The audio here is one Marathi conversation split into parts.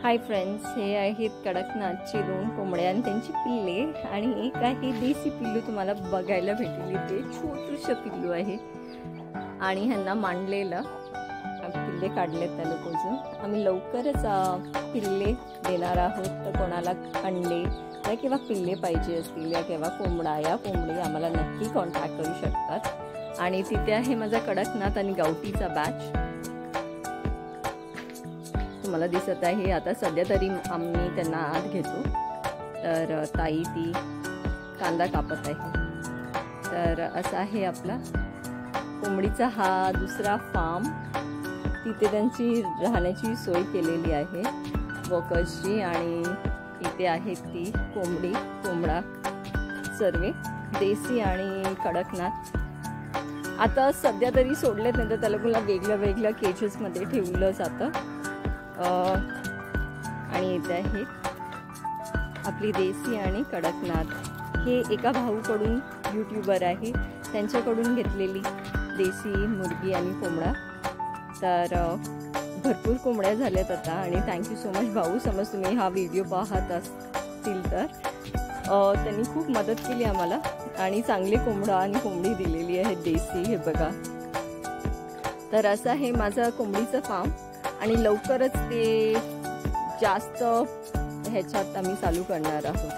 हाय फ्रेंड्स, हे आहेत कडकनाथची 2 कोंबड्या आणि त्यांची पिल्ले आणि एक आहे देसी पिल्लू तुम्हाला बघायला भेटेल. ते छोटूशं पिल्लू आहे आणि ह्यांना मांडलेलं पिल्ले काढलेत त्या लोकांनी. आम्ही लवकरच पिल्ले देणार आहोत. तर कोणाला अंडे किंवा पिल्ले पाहिजे असतील या किंवा कोंबडा या कोंबडी आम्हाला नक्की कॉन्टॅक्ट करू शकतात. आणि तिथे आहे माझा कडकनाथ आणि गावठीचा बॅच तुम्हाला दिसत आहे. आता सध्या तरी आम्ही त्यांना आत घेतो. तर ताई ती कांदा कापत आहे. तर असा आहे आपला कोंबडीचा हा दुसरा फार्म. तिथे त्यांची राहण्याची सोय केलेली आहे वर्कर्सची. आणि इथे आहे ती कोंबडी कोंबडा सर्व देसी आणि कडकनाथ. आता सध्या तरी सोडलेत, नाही तर त्या लोकांना वेगळ्या वेगळ्या केजेसमध्ये ठेवलं जातं. आणि इथे आहे आपली देसी आणि कडकनाथ. हे एका भाऊकडून यूट्यूबर आहे, त्यांच्याकडून घेतलेली देसी मुर्गी आणि कोंबडा. तर भरपूर कोंबड्या झाल्यात आता. आणि थँक्यू सो मच भाऊ. समज तुम्ही हा व्हिडिओ पाहत असतील तर त्यांनी खूप मदत केली आम्हाला आणि चांगले कोंबडा आणि कोंबडी दिलेली आहे देसी. हे बघा. तर असं आहे माझा कोंबडीचं फार्म आणि लवकरच ते जास्त ह्याच्यात आम्ही चालू करणार आहोत.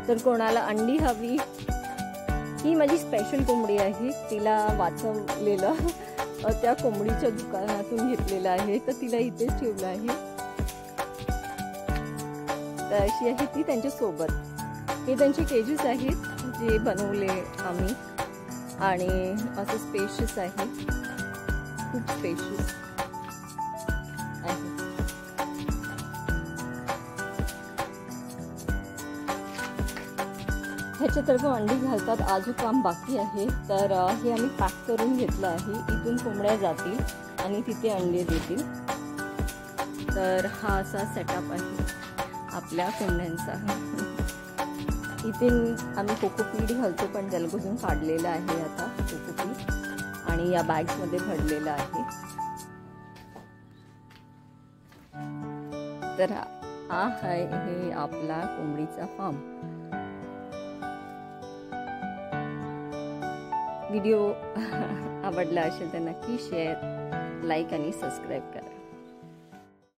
तर कोणाला अंडी हवी, ही माझी स्पेशल कोंबडी आहे. तिला वाचवलेलं त्या कोंबडीच्या दुकानातून घेतलेलं आहे. तर तिला इथेच ठेवलं आहे. तर अशी आहे ती त्यांच्यासोबत. हे त्यांचे केजेस आहेत जे बनवले आम्ही. आणि असं स्पेशियस आहे, खूप स्पेशियस आहे. ह्याच्यातर्फे अंडी घालतात. अजून काम बाकी आहे. तर हे आम्ही पॅक करून घेतलं आहे. इथून कोंबड्या जातील आणि तिथे अंडे देतील. तर हा असा सेटअप आहे आपल्या कोंबड्यांचा. इथे आम्ही कोकोपीट घालतो, पण त्याला काढलेलं आहे आता कोकोपीट. आणि या बॅग्समध्ये भरलेलं आहे. तर हा आहे हे आपला कोंबडीचा फार्म. व्हिडिओ आवडला असेल तर नक्की शेअर, लाईक आणि सबस्क्राईब करा.